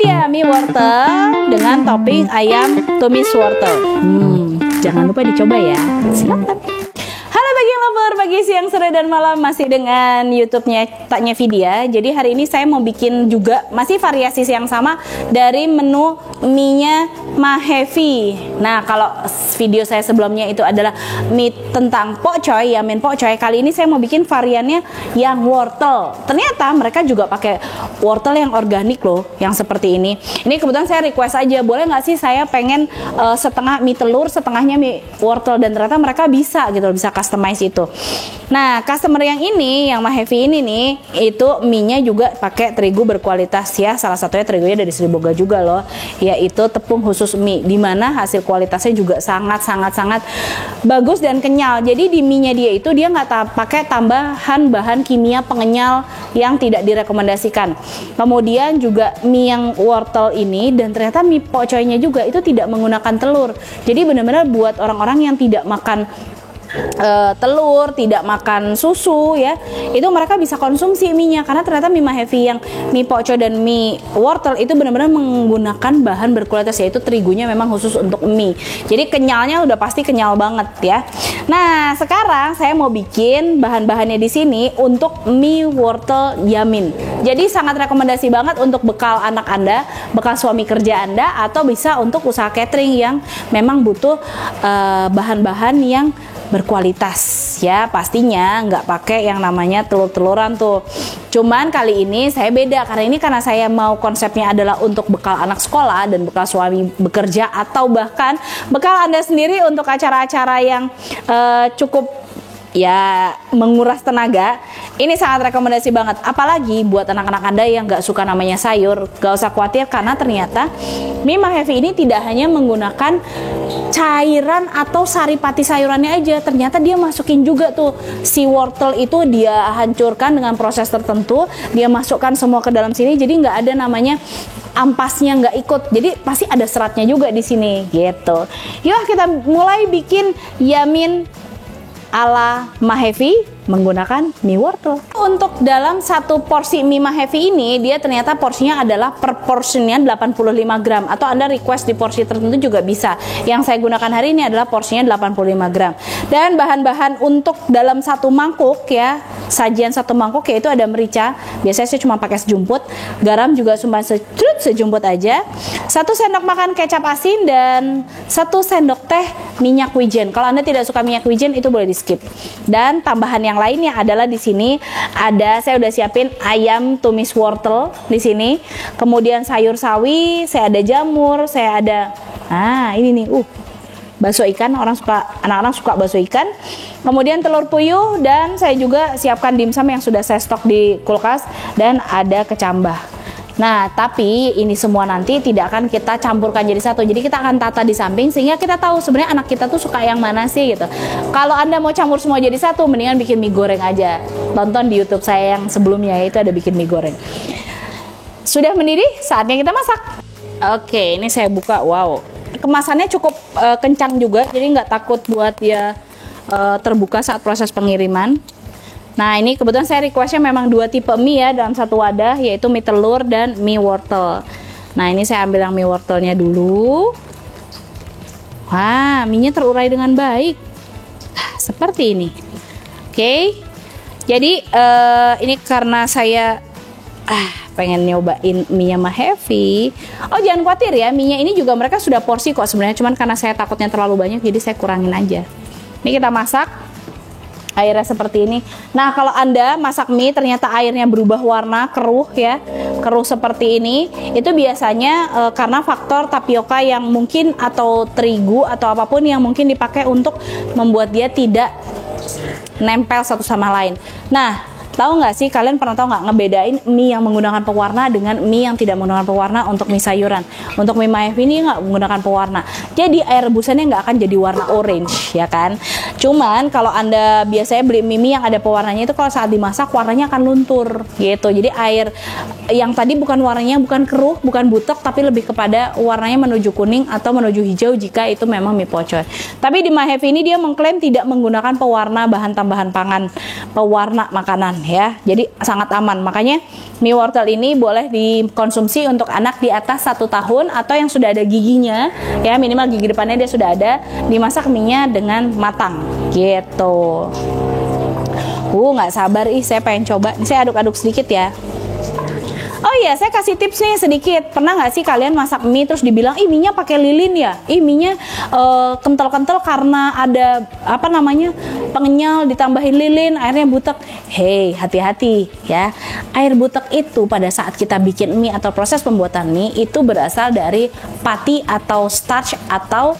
dia mie wortel dengan topping ayam tumis wortel. Jangan lupa dicoba ya. Silakan. Halo Baging Lover, pagi, siang, sore, dan malam masih dengan YouTube-nya Taknya Vidya. Jadi hari ini saya mau bikin juga masih variasi yang sama dari menu mie-nya Mahevi. Nah, kalau video saya sebelumnya itu adalah mie tentang pokcoy, yamin pokcoy. Kali ini saya mau bikin variannya yang wortel. Ternyata mereka juga pakai wortel yang organik loh, yang seperti ini. Ini kebetulan saya request aja, boleh nggak sih saya pengen setengah mie telur, setengahnya mie wortel, dan ternyata mereka bisa gitu, bisa customize itu. Nah, customer yang ini, yang Mahevi ini nih, itu mie-nya juga pakai terigu berkualitas ya. Salah satunya terigunya dari Sri Boga juga loh, yaitu tepung khusus mie, dimana hasil kualitasnya juga sangat bagus dan kenyal. Jadi di mie-nya dia itu dia nggak pakai tambahan bahan kimia pengenyal yang tidak direkomendasikan. Kemudian juga mie yang wortel ini, dan ternyata mie pokcoynya juga itu tidak menggunakan telur. Jadi benar-benar buat orang-orang yang tidak makan telur, tidak makan susu ya, itu mereka bisa konsumsi mie-nya, karena ternyata mie Mahevi yang mie pokcoy dan mie wortel itu benar-benar menggunakan bahan berkualitas, yaitu terigunya memang khusus untuk mie. Jadi kenyalnya udah pasti kenyal banget ya. Nah, sekarang saya mau bikin bahan-bahannya di sini untuk mie wortel yamin. Jadi sangat rekomendasi banget untuk bekal anak Anda, bekal suami kerja Anda, atau bisa untuk usaha catering yang memang butuh bahan-bahan yang berkualitas ya. Pastinya nggak pakai yang namanya telur-teluran tuh. Cuman kali ini saya beda, karena saya mau konsepnya adalah untuk bekal anak sekolah dan bekal suami bekerja, atau bahkan bekal Anda sendiri untuk acara-acara yang cukup ya menguras tenaga. Ini sangat rekomendasi banget, apalagi buat anak-anak Anda yang nggak suka namanya sayur. Gak usah khawatir, karena ternyata mie Mahevi ini tidak hanya menggunakan cairan atau saripati sayurannya aja, ternyata dia masukin juga tuh si wortel itu, dia hancurkan dengan proses tertentu, dia masukkan semua ke dalam sini, jadi nggak ada namanya ampasnya nggak ikut, jadi pasti ada seratnya juga di sini gitu. Yuk kita mulai bikin yamin ala Mahevi menggunakan mie wortel. Untuk dalam satu porsi mie Mahevi ini, dia ternyata porsinya adalah per porsinya 85 gram, atau Anda request di porsi tertentu juga bisa. Yang saya gunakan hari ini adalah porsinya 85 gram. Dan bahan-bahan untuk dalam satu mangkuk ya, sajian satu mangkuk, yaitu ada merica, biasanya saya cuma pakai sejumput, garam juga cuma sejumput aja, 1 sendok makan kecap asin, dan 1 sendok teh minyak wijen. Kalau Anda tidak suka minyak wijen, itu boleh di skip. Dan tambahan yang lainnya adalah di sini ada, saya udah siapin ayam tumis wortel di sini, kemudian sayur sawi, saya ada jamur, saya ada ini nih bakso ikan, anak-anak suka bakso ikan, kemudian telur puyuh, dan saya juga siapkan dimsum yang sudah saya stok di kulkas, dan ada kecambah. Nah, tapi ini semua nanti tidak akan kita campurkan jadi satu. Jadi kita akan tata di samping, sehingga kita tahu sebenarnya anak kita tuh suka yang mana sih gitu. Kalau Anda mau campur semua jadi satu, mendingan bikin mie goreng aja. Tonton di YouTube saya yang sebelumnya, itu ada bikin mie goreng. Sudah mendidih, saatnya kita masak. Oke, ini saya buka. Wow, kemasannya cukup kencang juga, jadi nggak takut buat dia terbuka saat proses pengiriman. Nah, ini kebetulan saya requestnya memang 2 tipe mie ya dalam satu wadah, yaitu mie telur dan mie wortel. Nah, ini saya ambil yang mie wortelnya dulu. Wah, mie-nya terurai dengan baik. Seperti ini. Oke. Jadi ini karena saya pengen nyobain mie Mahevi. Oh, jangan khawatir ya, mie-nya ini juga mereka sudah porsi kok sebenarnya, cuman karena saya takutnya terlalu banyak, jadi saya kurangin aja. Ini kita masak. Airnya seperti ini. Nah, kalau Anda masak mie ternyata airnya berubah warna, keruh ya, keruh seperti ini, itu biasanya karena faktor tapioka yang mungkin, atau terigu, atau apapun yang mungkin dipakai untuk membuat dia tidak nempel satu sama lain. Nah, tahu nggak sih, kalian pernah tahu nggak ngebedain mie yang menggunakan pewarna dengan mie yang tidak menggunakan pewarna untuk mie sayuran? Untuk mie Mahevi ini nggak menggunakan pewarna, jadi air rebusannya nggak akan jadi warna orange ya kan. Cuman kalau Anda biasanya beli mie yang ada pewarnanya, itu kalau saat dimasak warnanya akan luntur gitu. Jadi air yang tadi bukan warnanya, bukan keruh, bukan butek, tapi lebih kepada warnanya menuju kuning atau menuju hijau jika itu memang mie pokcoy. Tapi di Mahevi ini dia mengklaim tidak menggunakan pewarna, bahan tambahan pangan, pewarna makanan ya. Jadi sangat aman. Makanya mie wortel ini boleh dikonsumsi untuk anak di atas 1 tahun atau yang sudah ada giginya, ya minimal gigi depannya dia sudah ada. Dimasak mie-nya dengan matang, gitu. Nggak sabar saya pengen coba. Ini saya aduk-aduk sedikit ya. Oh iya, saya kasih tips nih sedikit. Pernah nggak sih kalian masak mie terus dibilang, ih mie-nya pakai lilin ya? Ih mie-nya kental-kental karena ada pengenyal ditambahin lilin, airnya butek. Hey, hati-hati ya. Air butek itu pada saat kita bikin mie atau proses pembuatan mie itu berasal dari pati atau starch atau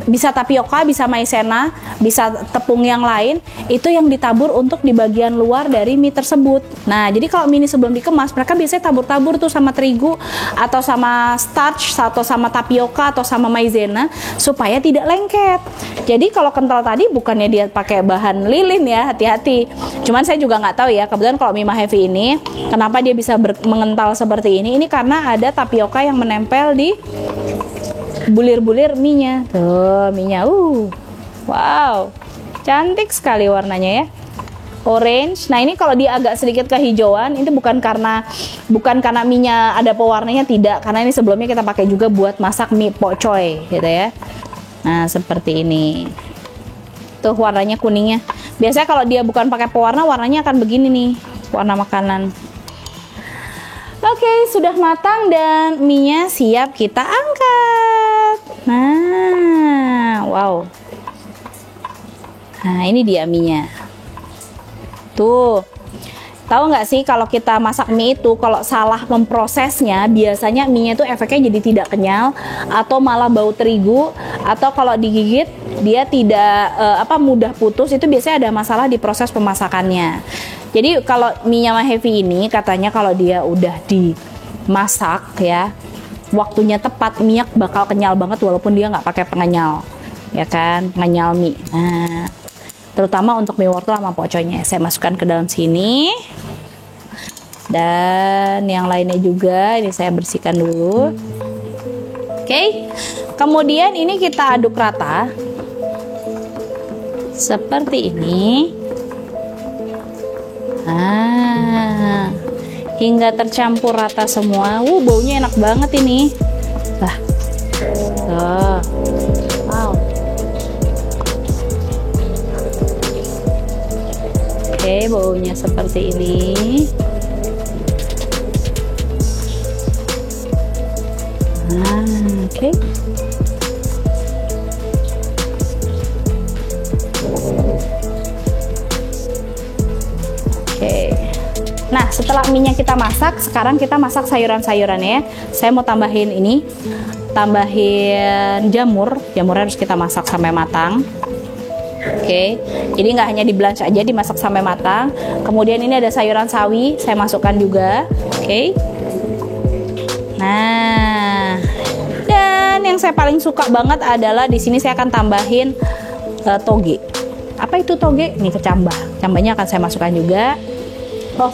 bisa tapioka, bisa maizena, bisa tepung yang lain, itu yang ditabur untuk di bagian luar dari mie tersebut. Nah, jadi kalau mie ini sebelum dikemas, mereka biasanya tabur-tabur tuh sama terigu atau sama starch atau sama tapioka atau sama maizena supaya tidak lengket. Jadi kalau kental tadi bukannya dia pakai bahan lilin ya, hati-hati. Cuman saya juga nggak tahu ya, kebetulan kalau mie Mahevi ini kenapa dia bisa mengental seperti ini? Ini karena ada tapioka yang menempel di bulir-bulir mie-nya. Tuh, mie-nya. Wow. Cantik sekali warnanya ya. Orange. Nah, ini kalau dia agak sedikit kehijauan, itu bukan karena mie-nya ada pewarnanya, tidak. Karena ini sebelumnya kita pakai juga buat masak mie pokcoy gitu ya. Nah, seperti ini. Tuh warnanya kuningnya. Biasanya kalau dia bukan pakai pewarna, warnanya akan begini nih, warna makanan. Oke, sudah matang dan mie-nya siap kita angkat. Nah, wow. Nah, ini dia mie-nya. Tuh. Tahu nggak sih kalau kita masak mie itu kalau salah memprosesnya, biasanya mie-nya itu efeknya jadi tidak kenyal atau malah bau terigu, atau kalau digigit dia tidak mudah putus. Itu biasanya ada masalah di proses pemasakannya. Jadi kalau mie-nya Mahevi ini katanya kalau dia udah dimasak ya, waktunya tepat, minyak bakal kenyal banget walaupun dia nggak pakai pengenyal, ya kan, pengenyal mie. Nah, terutama untuk mie wortel sama pokcoynya, saya masukkan ke dalam sini. Dan yang lainnya juga ini saya bersihkan dulu. Oke. Kemudian ini kita aduk rata seperti ini. Nah, hingga tercampur rata semua. Baunya enak banget ini. Wow. Oke, baunya seperti ini. Oke. Nah, setelah mie-nya kita masak, sekarang kita masak sayuran-sayurannya ya. Saya mau tambahin jamurnya harus kita masak sampai matang. Oke, jadi nggak hanya di blanch aja, dimasak sampai matang. Kemudian ini ada sayuran sawi, saya masukkan juga. Oke. Nah, dan yang saya paling suka banget adalah di sini saya akan tambahin toge. Apa itu toge? Nih, kecambah. Cambahnya akan saya masukkan juga.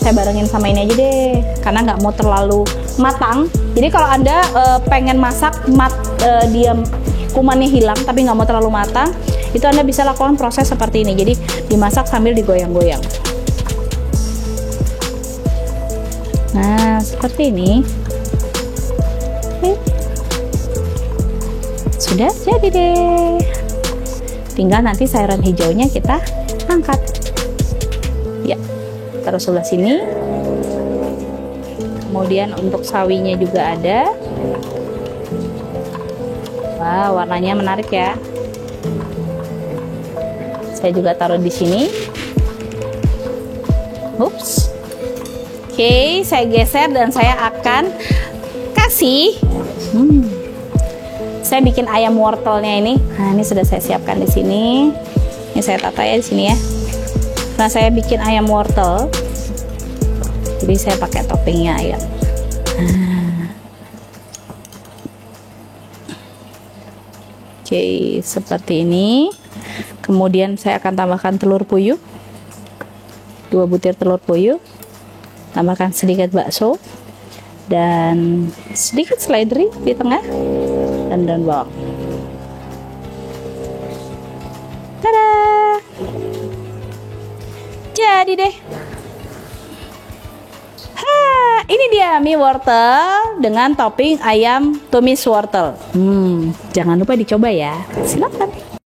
Saya barengin sama ini aja deh, karena nggak mau terlalu matang. Jadi kalau Anda pengen masak dia kumannya hilang tapi nggak mau terlalu matang, itu Anda bisa lakukan proses seperti ini. Jadi dimasak sambil digoyang-goyang. Nah, seperti ini. Sudah jadi deh. Tinggal nanti sayuran hijaunya kita angkat. Ya. Taruh sebelah sini. Kemudian untuk sawinya juga ada. Wah, warnanya menarik ya. Saya juga taruh di sini. Ups. Oke, saya geser dan saya akan kasih. Saya bikin ayam wortelnya ini. Nah, ini sudah saya siapkan di sini. Ini saya tata ya di sini ya. Nah, saya bikin ayam wortel, jadi saya pakai toppingnya ayam. Oke, seperti ini. Kemudian saya akan tambahkan telur puyuh, 2 butir telur puyuh, tambahkan sedikit bakso, dan sedikit seledri di tengah, dan daun bawang. Tada! tadi deh. Ini dia mie wortel dengan topping ayam tumis wortel. Jangan lupa dicoba ya. Silakan.